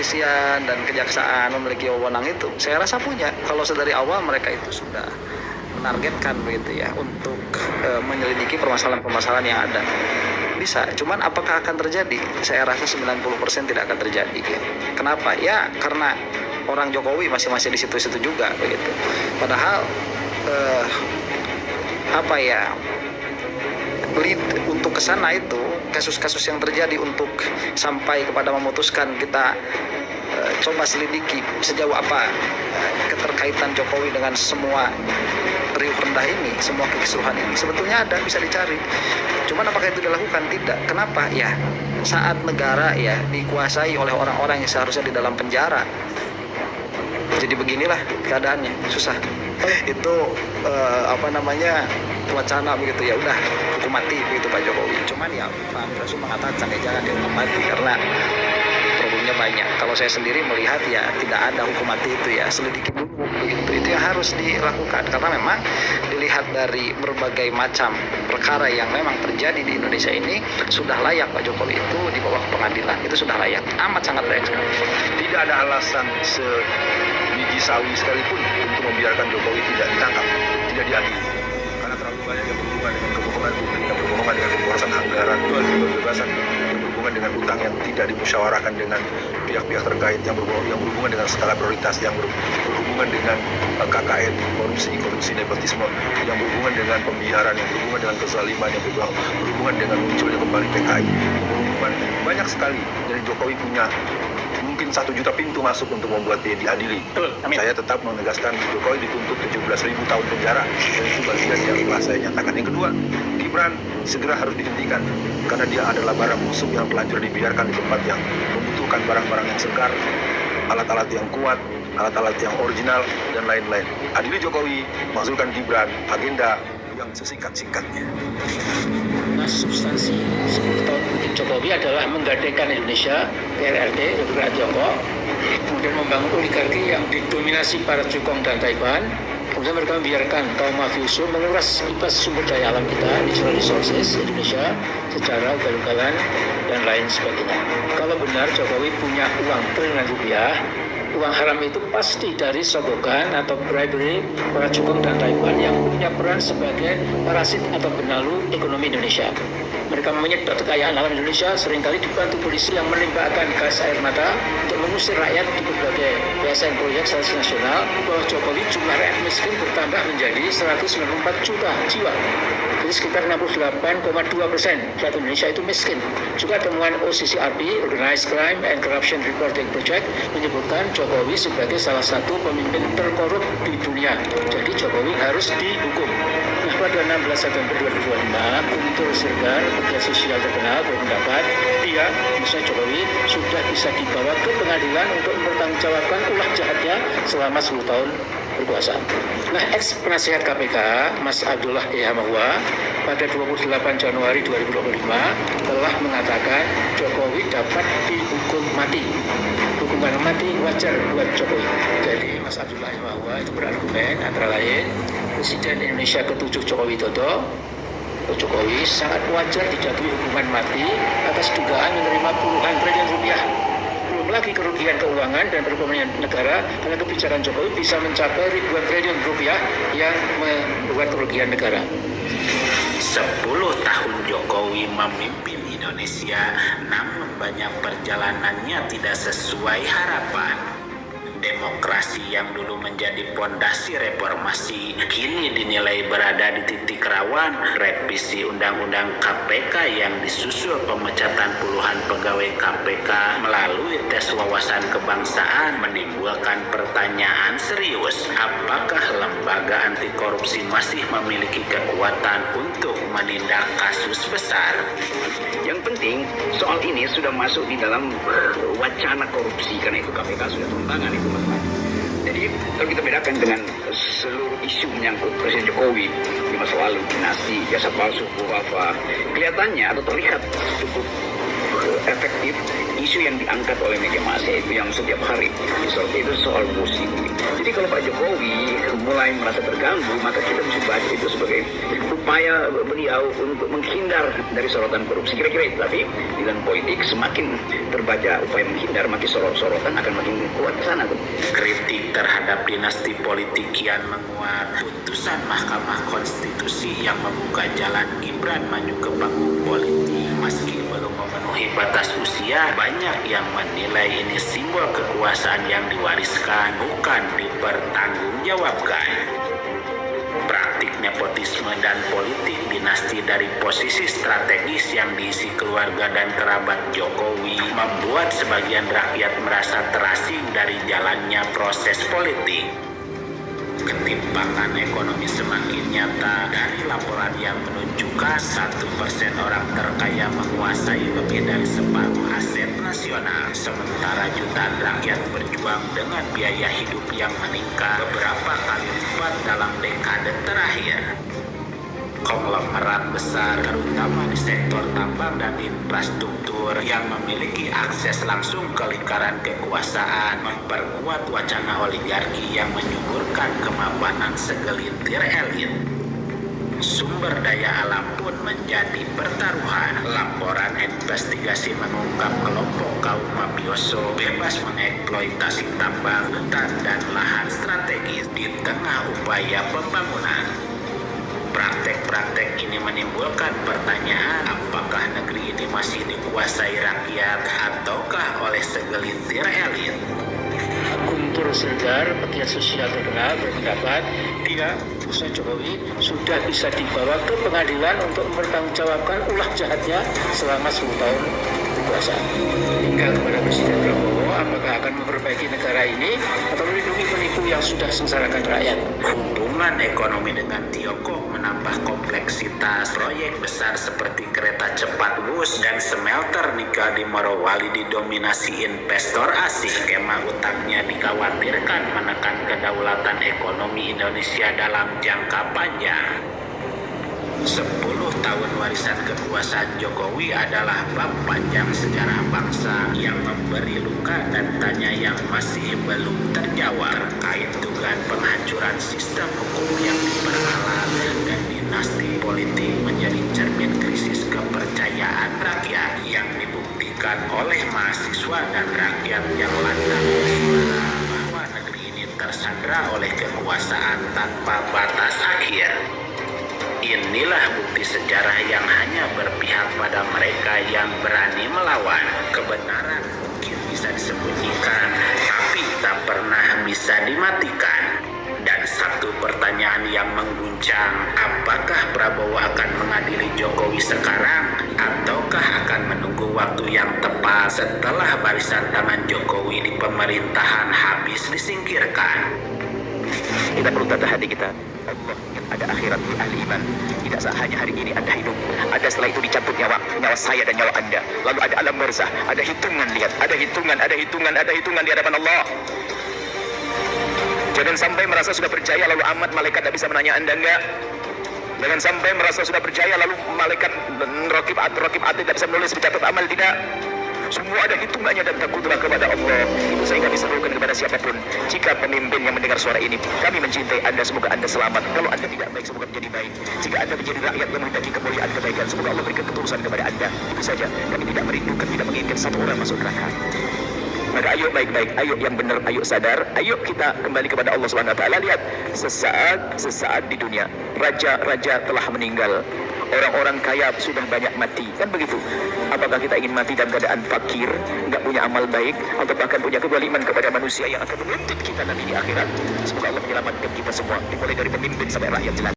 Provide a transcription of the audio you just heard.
kepolisian dan kejaksaan memiliki wewenang itu? Saya rasa punya. Kalau sedari awal mereka itu sudah menargetkan begitu ya untuk menyelidiki permasalahan-permasalahan yang ada. Bisa, cuman apakah akan terjadi? Saya rasa 90% tidak akan terjadi. Kenapa? Ya karena orang Jokowi masing-masing di situ-situ juga begitu. Padahal lead untuk kesana itu kasus-kasus yang terjadi untuk sampai kepada memutuskan kita coba selidiki sejauh apa keterkaitan Jokowi dengan semua riuh rendah ini, semua kekisruhan ini sebetulnya ada, bisa dicari. Cuman apakah itu dilakukan? Tidak. Kenapa? Ya saat negara ya dikuasai oleh orang-orang yang seharusnya di dalam penjara. Jadi beginilah keadaannya, susah. Itu wacana begitu, ya udah hukum mati begitu Pak Jokowi. Cuman ya Pak Amin Rais mengatakan ya jangan dihukum mati karena problemnya banyak. Kalau saya sendiri melihat ya tidak ada hukum mati itu, ya selidiki dulu begitu. Itu yang harus dilakukan karena memang dilihat dari berbagai macam perkara yang memang terjadi di Indonesia ini sudah layak Pak Jokowi itu dibawa ke pengadilan. Itu sudah layak, amat sangat layak sekali. Tidak ada alasan sebiji sawi sekalipun untuk membiarkan Jokowi tidak ditangkap, tidak diadili. Karena terlalu banyak yang berhubungan dengan kebohongan publik, yang berhubungan dengan pemborosan anggaran, jual beli kebebasan, yang berhubungan dengan utang yang tidak dimusyawarahkan dengan pihak-pihak terkait, yang berhubungan dengan skala prioritas, yang berhubungan dengan KKN, korupsi nepotisme, yang berhubungan dengan pembiaran, yang berhubungan dengan kezaliman, yang berhubungan dengan munculnya kembali PKI, berhubungan banyak sekali. Jadi Jokowi punya mungkin 1 juta pintu masuk untuk membuat dia diadili. Saya tetap menegaskan Jokowi dituntut 17.000 tahun penjara, dan itu bagian yang telah saya nyatakan. Yang kedua, Gibran segera harus dihentikan karena dia adalah barang musuh yang telanjur dibiarkan di tempat yang membutuhkan barang-barang yang segar, alat-alat yang kuat, alat-alat yang original, dan lain-lain. Adili Jokowi, masukkan Gibran, agenda yang sesingkat-singkatnya. Nah, substansi 10 tahun politik Jokowi adalah menggadaikan Indonesia ke RRT, Republik Tiongkok, kemudian membangun oligarki yang didominasi para cukong dan Taiwan. Kemudian mereka membiarkan kaum mafioso menguras bebas sumber daya alam kita, natural resources Indonesia secara ugal-ugalan dan lain sebagainya. Kalau benar Jokowi punya uang triliunan rupiah, uang haram itu pasti dari sogokan atau bribery para cukong dan Taiwan yang punya peran sebagai parasit atau benalu ekonomi Indonesia. Mereka menyedot kekayaan alam Indonesia, seringkali dibantu polisi yang menembakkan gas air mata untuk mengusir rakyat di berbagai PSN proyek strategis nasional. Bahwa Jokowi jumlah rakyat miskin bertambah menjadi 194 juta jiwa. Jadi sekitar 68,2% rakyat Indonesia itu miskin. Juga temuan OCCRP, Organized Crime and Corruption Reporting Project, menyebutkan Jokowi sebagai salah satu pemimpin terkorup di dunia. Jadi Jokowi harus dihukum. Nah, pada 16 September 2025, Guntur Siregar, pegiat sosial terkenal, berpendapat dia, misalnya Jokowi, sudah bisa dibawa ke pengadilan untuk mempertanggungjawabkan ulah jahatnya selama 10 tahun berkuasa. Nah, ex-penasihat KPK, Mas Abdullah Hamahua, pada 28 Januari 2025 telah mengatakan Jokowi dapat dihukum mati. Hukuman mati wajar buat Jokowi. Jadi Mas Abdullah Hamahua itu berargumen antara lain Presiden Indonesia ke-7 Joko Widodo, Jokowi sangat wajar dijatuhi hukuman mati atas dugaan menerima puluhan triliun rupiah. Belum lagi kerugian keuangan dan perekonomian negara karena kebijakan Jokowi bisa mencapai ribuan triliun rupiah yang membuat kerugian negara. 10 tahun Jokowi memimpin Indonesia, namun banyak perjalanannya tidak sesuai harapan. Demokrasi yang dulu menjadi pondasi reformasi kini dinilai berada di titik rawan. Revisi Undang-Undang KPK yang disusul pemecatan puluhan pegawai KPK melalui tes wawasan kebangsaan menimbulkan pertanyaan serius. Apakah lembaga anti korupsi masih memiliki kekuatan untuk menindak kasus besar? Yang penting soal ini sudah masuk di dalam wacana korupsi, karena itu KPK sudah turun tangan itu. Jadi kalau kita bedakan dengan seluruh isu menyangkut Presiden Jokowi di masa lalu, dinasti, jasa palsu, khilafah, kelihatannya atau terlihat cukup efektif isu yang diangkat oleh media massa itu yang setiap hari disorot itu soal musik. Jadi kalau Pak Jokowi mulai merasa terganggu, maka kita bisa baca itu sebagai upaya beliau untuk menghindar dari sorotan korupsi. Kira-kira itu. Tapi di dalam politik semakin terbaca upaya menghindar, makin sorotan akan makin kuat ke sana tuh. Kritik terhadap dinasti politik kian menguat. Putusan Mahkamah Konstitusi yang membuka jalan Gibran maju ke panggung politik meski belum memenuhi batas usia, banyak yang menilai ini simbol kekuasaan yang diwariskan, bukan dipertanggungjawabkan. Praktik nepotisme dan politik dinasti dari posisi strategis yang diisi keluarga dan kerabat Jokowi membuat sebagian rakyat merasa terasing dari jalannya proses politik. Ketimpangan ekonomi semakin nyata dari laporan yang menunjukkan 1% orang terkaya menguasai lebih dari separuh aset nasional, sementara jutaan rakyat berjuang dengan biaya hidup yang meningkat beberapa kali lipat dalam dekade terakhir. Konglomerat besar terutama di sektor tambang dan infrastruktur yang memiliki akses langsung ke lingkaran kekuasaan memperkuat wacana oligarki yang menyuburkan kemapanan segelintir elit. Sumber daya alam pun menjadi pertaruhan. Laporan investigasi mengungkap kelompok kaum mafioso bebas mengeksploitasi tambang, hutan, dan lahan strategis di tengah upaya pembangunan. Praktek-praktek ini menimbulkan pertanyaan, apakah negeri ini masih dikuasai rakyat ataukah oleh segelintir elit? Guntur Senggar, pegiat sosial terkenal, berpendapat tidak, Presiden Jokowi sudah bisa dibawa ke pengadilan untuk mempertanggungjawabkan ulah jahatnya selama 10 tahun kekuasaan. Tinggal kepada Presiden Prabowo apakah akan memperbaiki negara ini atau melindungi penipu yang sudah sengsarakan rakyat. Hubungan ekonomi dengan Tiongkok menambah kompleksitas. Proyek besar seperti kereta cepat Wus dan smelter nikel di Morowali didominasi investor asing. Skema utangnya dikhawatirkan menekan kedaulatan ekonomi Indonesia dalam jangka panjang. 10 tahun warisan kekuasaan Jokowi adalah bab panjang sejarah bangsa yang memberi luka dan tanya yang masih belum terjawab terkait dugaan penghancuran sistem hukum yang diperhalal dan dinasti politik menjadi cermin krisis kepercayaan rakyat yang dibuktikan oleh mahasiswa dan rakyat yang lantang bersuara bahwa negeri ini tersandra oleh kekuasaan tanpa batas akhir. Inilah bukti sejarah yang hanya berpihak pada mereka yang berani melawan. Kebenaran mungkin bisa disembunyikan, tapi tak pernah bisa dimatikan. Dan satu pertanyaan yang mengguncang, apakah Prabowo akan mengadili Jokowi sekarang ataukah akan menunggu waktu yang tepat setelah barisan tangan Jokowi di pemerintahan habis disingkirkan? Kita perlu tata hati kita. Allah ada akhirat di ahli iman. Tidak hanya hari ini Anda hidup, ada setelah itu dicabut nyawa saya dan nyawa Anda. Lalu ada alam barzah, ada hitungan, lihat, ada hitungan di hadapan Allah. Jangan sampai merasa sudah percaya lalu amat malaikat tidak bisa menanya Anda, enggak. Jangan sampai merasa sudah percaya lalu malaikat raqib atid tidak bisa menulis mencatat amal, tidak. Semua ada hitungannya dan takutlah kepada Allah. Itu saya nggak bisa serukan kepada siapapun. Jika pemimpin yang mendengar suara ini, kami mencintai Anda, semoga Anda selamat. Kalau Anda tidak baik, semoga menjadi baik. Jika Anda menjadi rakyat yang menghendaki kemuliaan kebaikan, semoga Allah berikan ketulusan kepada Anda. Itu saja. Kami tidak merindukan, tidak menginginkan satu orang masuk neraka. Maka ayo baik-baik, ayo yang benar, ayo sadar, ayo kita kembali kepada Allah Subhanahu wa taala. Lihat, sesaat di dunia raja-raja telah meninggal. Orang-orang kaya sudah banyak mati, kan begitu? Apakah kita ingin mati dalam keadaan fakir, nggak punya amal baik, atau bahkan punya kezaliman kepada manusia yang akan menuntut kita nanti di akhirat? Semoga Allah menyelamatkan kita semua, dimulai dari pemimpin sampai rakyat jelata.